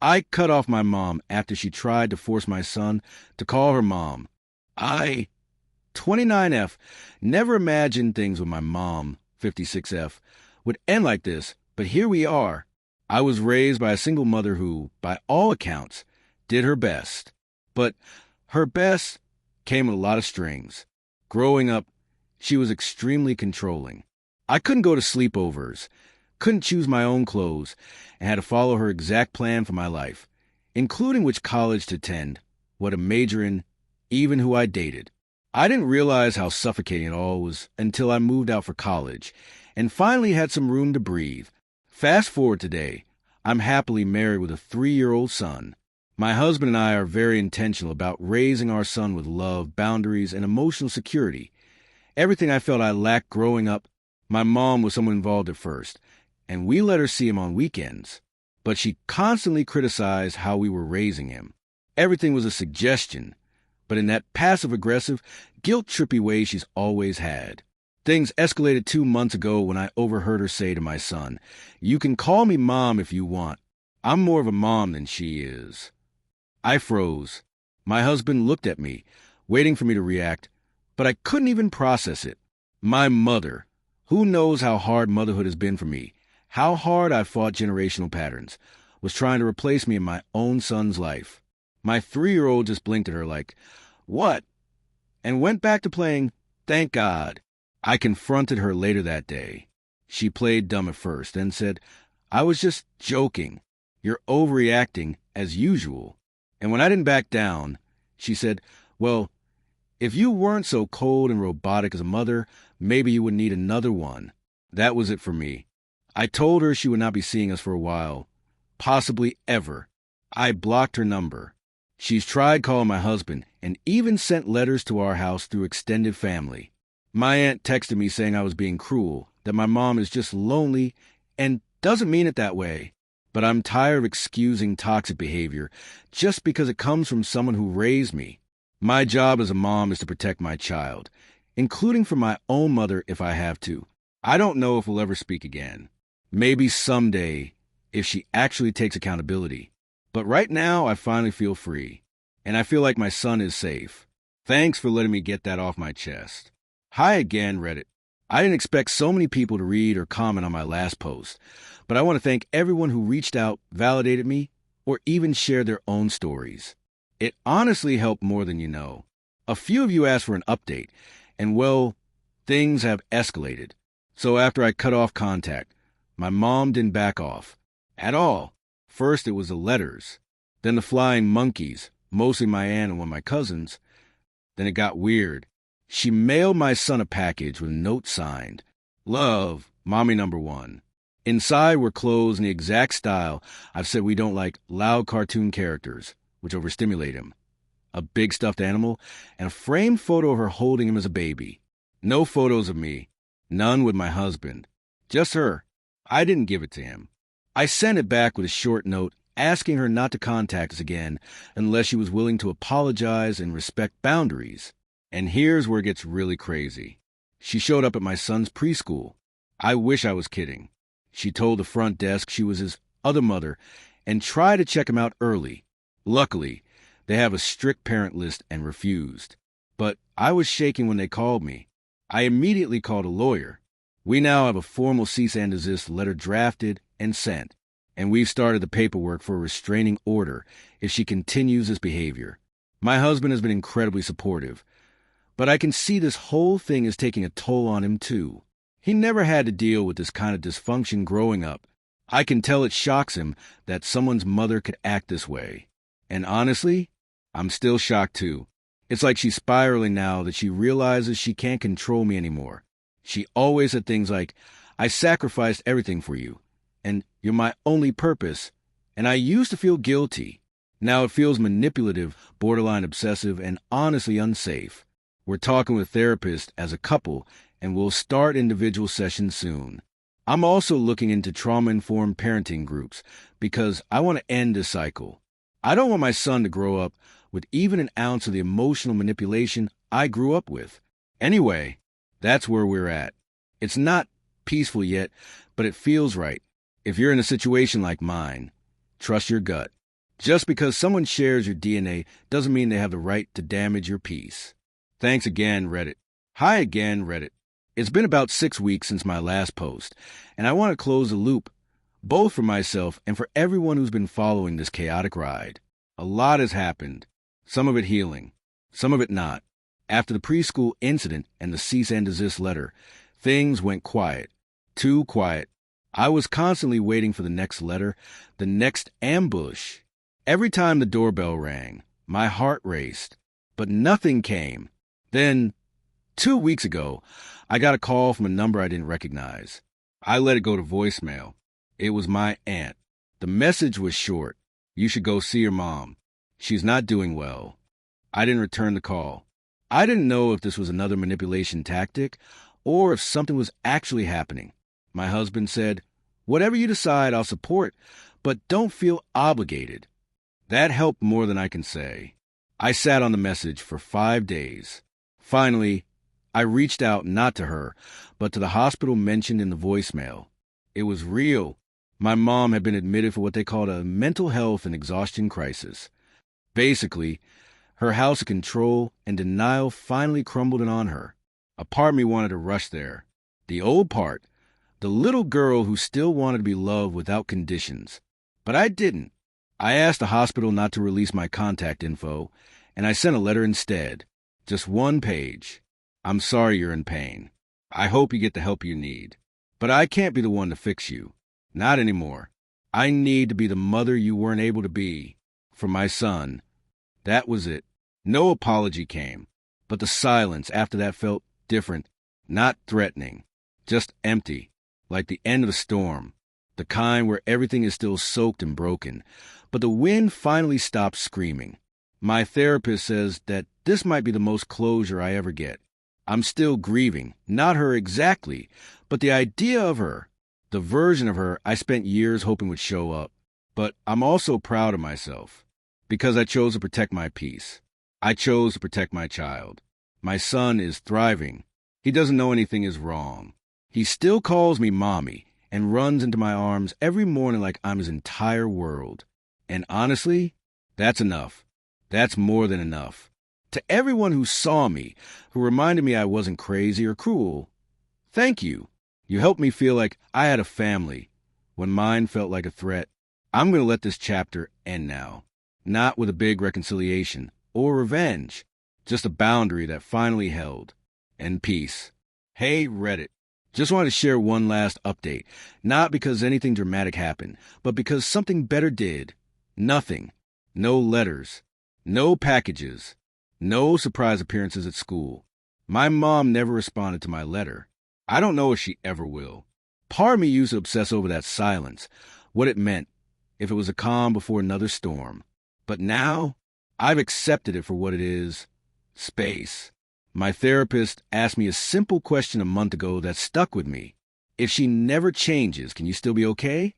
I cut off my mom after she tried to force my son to call her mom. I, 29F, never imagined things with my mom, 56F, would end like this, but here we are. I was raised by a single mother who, by all accounts, did her best. But her best came with a lot of strings. Growing up, she was extremely controlling. I couldn't go to sleepovers, couldn't choose my own clothes, and had to follow her exact plan for my life, including which college to attend, what to major in, even who I dated. I didn't realize how suffocating it all was until I moved out for college and finally had some room to breathe. Fast forward today, I'm happily married with a 3-year-old son. My husband and I are very intentional about raising our son with love, boundaries, and emotional security. Everything I felt I lacked growing up, my mom was someone involved at first, and we let her see him on weekends. But she constantly criticized how we were raising him. Everything was a suggestion, but in that passive-aggressive, guilt-trippy way she's always had. Things escalated 2 months ago when I overheard her say to my son, "You can call me Mom if you want. I'm more of a mom than she is." I froze. My husband looked at me, waiting for me to react, but I couldn't even process it. My mother. Who knows how hard motherhood has been for me, how hard I fought generational patterns, was trying to replace me in my own son's life. My 3-year-old just blinked at her like, "What?" and went back to playing Thank God. I confronted her later that day. She played dumb at first and said, "I was just joking. You're overreacting as usual." And when I didn't back down, she said, "Well, if you weren't so cold and robotic as a mother, maybe you would need another one." That was it for me. I told her she would not be seeing us for a while, possibly ever. I blocked her number. She's tried calling my husband and even sent letters to our house through extended family. My aunt texted me saying I was being cruel, that my mom is just lonely and doesn't mean it that way. But I'm tired of excusing toxic behavior just because it comes from someone who raised me. My job as a mom is to protect my child, including from my own mother if I have to. I don't know if we'll ever speak again. Maybe someday, if she actually takes accountability. But right now, I finally feel free, and I feel like my son is safe. Thanks for letting me get that off my chest. Hi again, Reddit. I didn't expect so many people to read or comment on my last post, but I want to thank everyone who reached out, validated me, or even shared their own stories. It honestly helped more than you know. A few of you asked for an update, and well, things have escalated. So after I cut off contact, my mom didn't back off. At all. First it was the letters, then the flying monkeys, mostly my aunt and one of my cousins. Then it got weird. She mailed my son a package with a note signed, "Love, Mommy number 1. Inside were clothes in the exact style I've said we don't like loud cartoon characters, which overstimulate him. A big stuffed animal, and a framed photo of her holding him as a baby. No photos of me. None with my husband. Just her. I didn't give it to him. I sent it back with a short note asking her not to contact us again unless she was willing to apologize and respect boundaries. And here's where it gets really crazy. She showed up at my son's preschool. I wish I was kidding. She told the front desk she was his other mother and tried to check him out early. Luckily, they have a strict parent list and refused. But I was shaking when they called me. I immediately called a lawyer. We now have a formal cease and desist letter drafted and sent, and we've started the paperwork for a restraining order if she continues this behavior. My husband has been incredibly supportive, but I can see this whole thing is taking a toll on him too. He never had to deal with this kind of dysfunction growing up. I can tell it shocks him that someone's mother could act this way. And honestly, I'm still shocked too. It's like she's spiraling now that she realizes she can't control me anymore. She always said things like, "I sacrificed everything for you," and "You're my only purpose," and I used to feel guilty. Now it feels manipulative, borderline obsessive, and honestly unsafe. We're talking with therapists as a couple, and we'll start individual sessions soon. I'm also looking into trauma-informed parenting groups because I want to end this cycle. I don't want my son to grow up with even an ounce of the emotional manipulation I grew up with. Anyway, that's where we're at. It's not peaceful yet, but it feels right. If you're in a situation like mine, trust your gut. Just because someone shares your DNA doesn't mean they have the right to damage your peace. Thanks again, Reddit. Hi again, Reddit. It's been about 6 weeks since my last post, and I want to close the loop, both for myself and for everyone who's been following this chaotic ride. A lot has happened, some of it healing, some of it not. After the preschool incident and the cease and desist letter, things went quiet. Too quiet. I was constantly waiting for the next letter, the next ambush. Every time the doorbell rang, my heart raced, but nothing came. Then, 2 weeks ago, I got a call from a number I didn't recognize. I let it go to voicemail. It was my aunt. The message was short. You should go see your mom. She's not doing well. I didn't return the call. I didn't know if this was another manipulation tactic or if something was actually happening. My husband said, "Whatever you decide, I'll support, but don't feel obligated." That helped more than I can say. I sat on the message for 5 days. Finally, I reached out not to her, but to the hospital mentioned in the voicemail. It was real. My mom had been admitted for what they called a mental health and exhaustion crisis. Basically, her house of control and denial finally crumbled in on her. A part of me wanted to rush there. The old part, the little girl who still wanted to be loved without conditions. But I didn't. I asked the hospital not to release my contact info, and I sent a letter instead. Just 1 page. I'm sorry you're in pain. I hope you get the help you need. But I can't be the one to fix you. Not anymore. I need to be the mother you weren't able to be. For my son. That was it. No apology came. But the silence after that felt different. Not threatening. Just empty. Like the end of a storm. The kind where everything is still soaked and broken. But the wind finally stopped screaming. My therapist says that this might be the most closure I ever get. I'm still grieving. Not her exactly, but the idea of her. The version of her I spent years hoping would show up. But I'm also proud of myself. Because I chose to protect my peace. I chose to protect my child. My son is thriving. He doesn't know anything is wrong. He still calls me mommy and runs into my arms every morning like I'm his entire world. And honestly, that's enough. That's more than enough. To everyone who saw me, who reminded me I wasn't crazy or cruel, thank you. You helped me feel like I had a family when mine felt like a threat. I'm going to let this chapter end now. Not with a big reconciliation or revenge, just a boundary that finally held. And peace. Hey, Reddit. Just wanted to share one last update. Not because anything dramatic happened, but because something better did. Nothing. No letters. No packages. No surprise appearances at school. My mom never responded to my letter. I don't know if she ever will. Part of me used to obsess over that silence, what it meant, if it was a calm before another storm. But now, I've accepted it for what it is. Space. My therapist asked me a simple question a month ago that stuck with me. If she never changes, can you still be okay?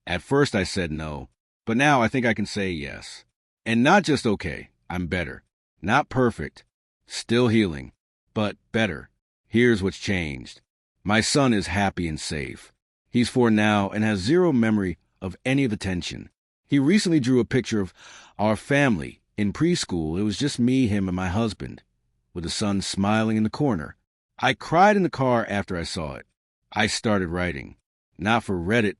At first I said no, but now I think I can say yes. And not just okay, I'm better. Not perfect. Still healing. But better. Here's what's changed. My son is happy and safe. He's 4 now and has zero memory of any of the tension. He recently drew a picture of our family. In preschool, it was just me, him, and my husband, with the son smiling in the corner. I cried in the car after I saw it. I started writing. Not for Reddit,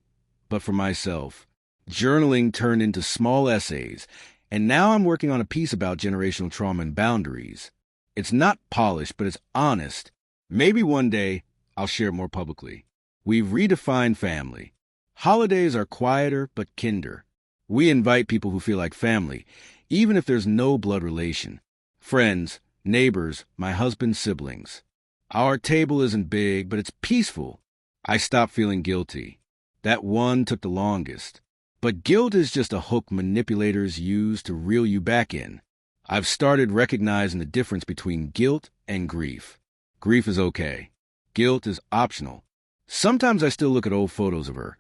but for myself. Journaling turned into small essays, and now I'm working on a piece about generational trauma and boundaries. It's not polished, but it's honest. Maybe one day I'll share it more publicly. We've redefined family. Holidays are quieter but kinder. We invite people who feel like family, even if there's no blood relation. Friends, neighbors, my husband's siblings. Our table isn't big, but it's peaceful. I stopped feeling guilty. That one took the longest. But guilt is just a hook manipulators use to reel you back in. I've started recognizing the difference between guilt and grief. Grief is okay. Guilt is optional. Sometimes I still look at old photos of her,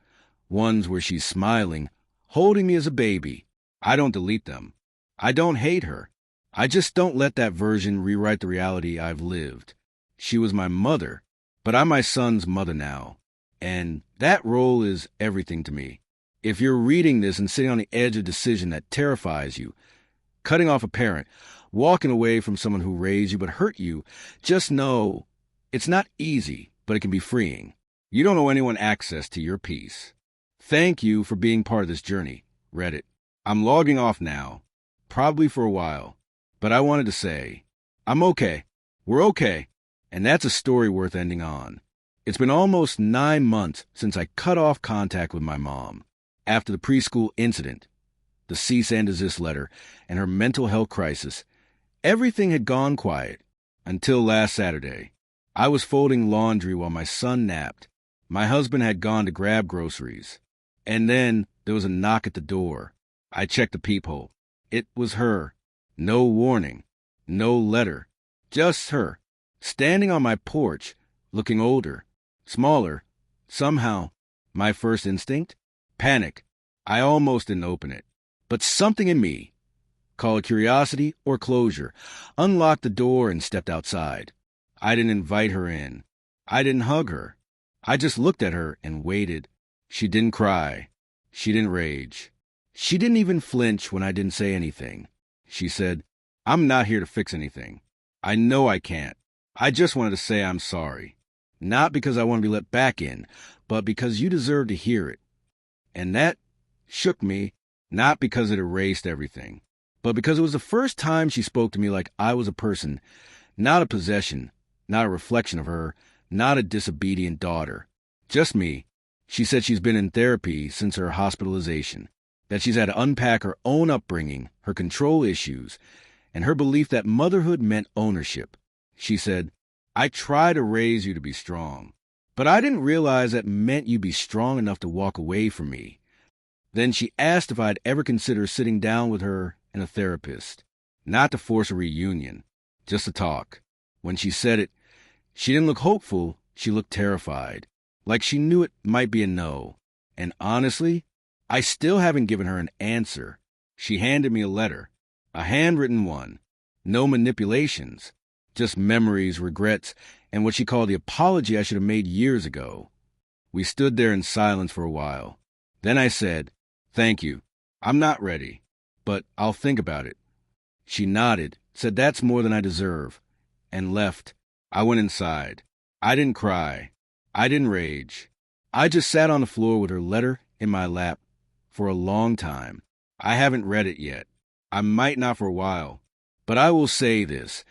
ones where she's smiling, holding me as a baby. I don't delete them. I don't hate her. I just don't let that version rewrite the reality I've lived. She was my mother, but I'm my son's mother now. And that role is everything to me. If you're reading this and sitting on the edge of a decision that terrifies you, cutting off a parent, walking away from someone who raised you but hurt you, just know it's not easy, but it can be freeing. You don't owe anyone access to your peace. Thank you for being part of this journey, Reddit. I'm logging off now, probably for a while, but I wanted to say, I'm okay. We're okay. And that's a story worth ending on. It's been almost 9 months since I cut off contact with my mom. After the preschool incident, the cease and desist letter, and her mental health crisis, everything had gone quiet until last Saturday. I was folding laundry while my son napped. My husband had gone to grab groceries. And then there was a knock at the door. I checked the peephole. It was her. No warning. No letter. Just her. Standing on my porch, looking older, smaller. Somehow, my first instinct? Panic. I almost didn't open it. But something in me, call it curiosity or closure, unlocked the door and stepped outside. I didn't invite her in. I didn't hug her. I just looked at her and waited. She didn't cry. She didn't rage. She didn't even flinch when I didn't say anything. She said, I'm not here to fix anything. I know I can't. I just wanted to say I'm sorry. Not because I want to be let back in, but because you deserve to hear it. And that shook me, not because it erased everything, but because it was the first time she spoke to me like I was a person, not a possession, not a reflection of her, not a disobedient daughter. Just me. She said she's been in therapy since her hospitalization, that she's had to unpack her own upbringing, her control issues, and her belief that motherhood meant ownership. She said, I try to raise you to be strong, but I didn't realize that meant you'd be strong enough to walk away from me. Then she asked if I'd ever consider sitting down with her and a therapist, not to force a reunion, just to talk. When she said it, she didn't look hopeful, she looked terrified, like she knew it might be a no. And honestly, I still haven't given her an answer. She handed me a letter, a handwritten one, no manipulations, just memories, regrets, and what she called the apology I should have made years ago. We stood there in silence for a while. Then I said, thank you. I'm not ready, but I'll think about it. She nodded, said that's more than I deserve, and left. I went inside. I didn't cry. I didn't rage. I just sat on the floor with her letter in my lap for a long time. I haven't read it yet. I might not for a while. But I will say this.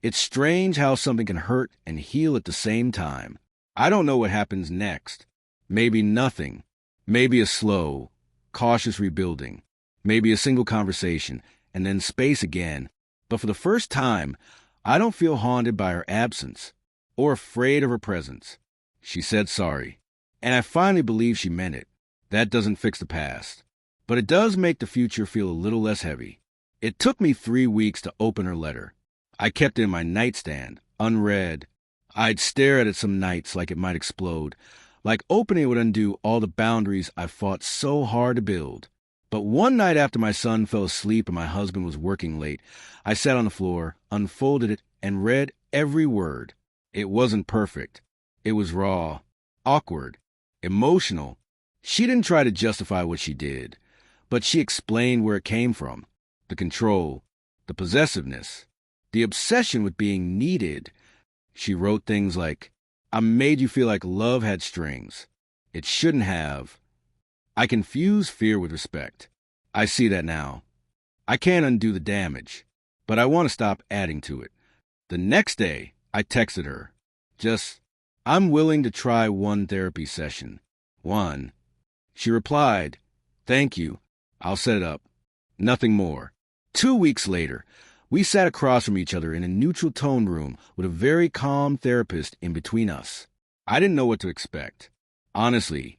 It's strange how something can hurt and heal at the same time. I don't know what happens next. Maybe nothing. Maybe a slow, cautious rebuilding. Maybe a single conversation, and then space again. But for the first time, I don't feel haunted by her absence or afraid of her presence. She said sorry, and I finally believe she meant it. That doesn't fix the past, but it does make the future feel a little less heavy. It took me 3 weeks to open her letter. I kept it in my nightstand, unread. I'd stare at it some nights like it might explode, like opening it would undo all the boundaries I fought so hard to build. But one night after my son fell asleep and my husband was working late, I sat on the floor, unfolded it, and read every word. It wasn't perfect. It was raw, awkward, emotional. She didn't try to justify what she did, but she explained where it came from. The control, the possessiveness, the obsession with being needed. She wrote things like, I made you feel like love had strings. It shouldn't have. I confuse fear with respect. I see that now. I can't undo the damage, but I want to stop adding to it. The next day, I texted her. I'm willing to try one therapy session. One. She replied, thank you. I'll set it up. Nothing more. 2 weeks later, we sat across from each other in a neutral tone room with a very calm therapist in between us. I didn't know what to expect. Honestly,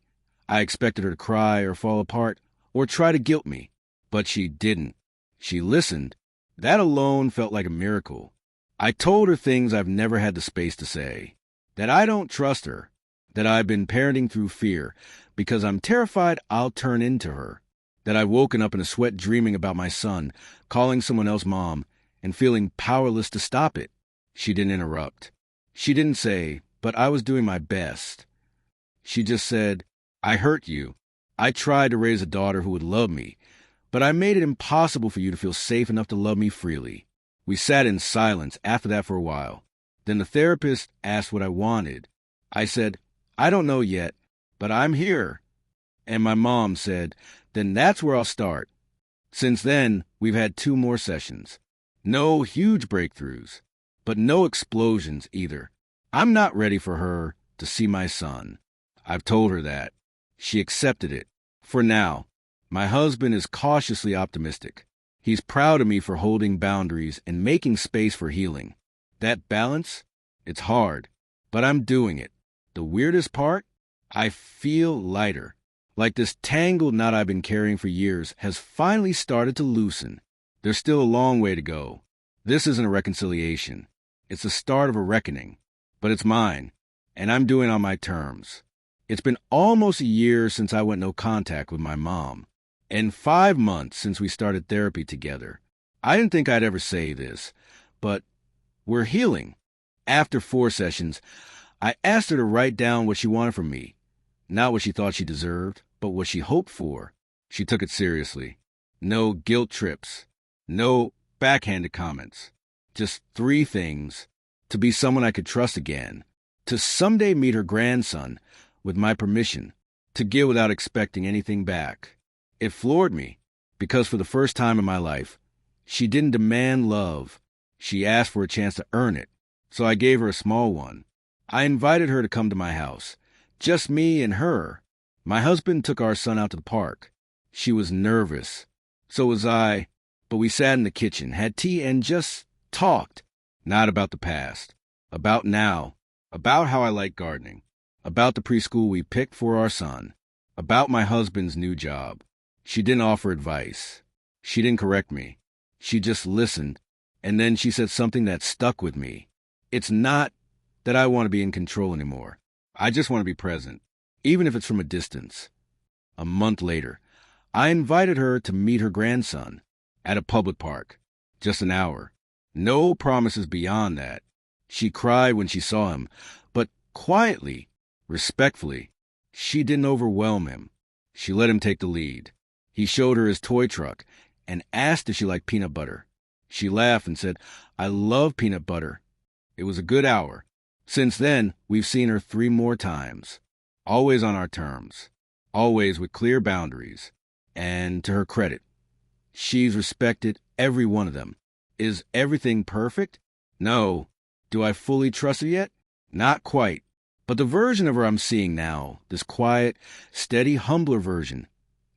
I expected her to cry or fall apart or try to guilt me, but she didn't. She listened. That alone felt like a miracle. I told her things I've never had the space to say, that I don't trust her, that I've been parenting through fear because I'm terrified I'll turn into her, that I've woken up in a sweat dreaming about my son, calling someone else mom, and feeling powerless to stop it. She didn't interrupt. She didn't say, but I was doing my best. She just said, I hurt you. I tried to raise a daughter who would love me, but I made it impossible for you to feel safe enough to love me freely. We sat in silence after that for a while. Then the therapist asked what I wanted. I said, I don't know yet, but I'm here. And my mom said, then that's where I'll start. Since then, we've had 2 more sessions. No huge breakthroughs, but no explosions either. I'm not ready for her to see my son. I've told her that. She accepted it. For now, my husband is cautiously optimistic. He's proud of me for holding boundaries and making space for healing. That balance, it's hard, but I'm doing it. The weirdest part? I feel lighter. Like this tangled knot I've been carrying for years has finally started to loosen. There's still a long way to go. This isn't a reconciliation. It's the start of a reckoning. But it's mine, and I'm doing it on my terms. It's been almost a year since I went no contact with my mom, and 5 months since we started therapy together. I didn't think I'd ever say this, but we're healing. After 4 sessions, I asked her to write down what she wanted from me. Not what she thought she deserved, but what she hoped for. She took it seriously. No guilt trips. No backhanded comments. Just 3 things. To be someone I could trust again. To someday meet her grandson with my permission. To give without expecting anything back. It floored me, because for the first time in my life, she didn't demand love. She asked for a chance to earn it, so I gave her a small one. I invited her to come to my house. Just me and her. My husband took our son out to the park. She was nervous. So was I. But we sat in the kitchen, had tea, and just talked. Not about the past. About now. About how I like gardening. About the preschool we picked for our son. About my husband's new job. She didn't offer advice. She didn't correct me. She just listened, and then she said something that stuck with me. It's not that I want to be in control anymore. I just want to be present, even if it's from a distance. A month later, I invited her to meet her grandson at a public park. Just an hour. No promises beyond that. She cried when she saw him, but quietly, respectfully. She didn't overwhelm him. She let him take the lead. He showed her his toy truck and asked if she liked peanut butter. She laughed and said, I love peanut butter. It was a good hour. Since then, we've seen her 3 more times. Always on our terms. Always with clear boundaries. And to her credit, she's respected every one of them. Is everything perfect? No. Do I fully trust her yet? Not quite. But the version of her I'm seeing now, this quiet, steady, humbler version,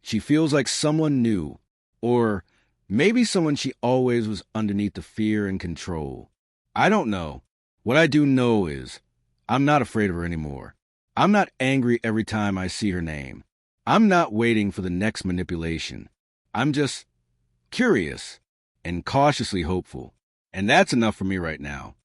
she feels like someone new. Or maybe someone she always was underneath the fear and control. I don't know. What I do know is I'm not afraid of her anymore. I'm not angry every time I see her name. I'm not waiting for the next manipulation. I'm just curious and cautiously hopeful. And that's enough for me right now.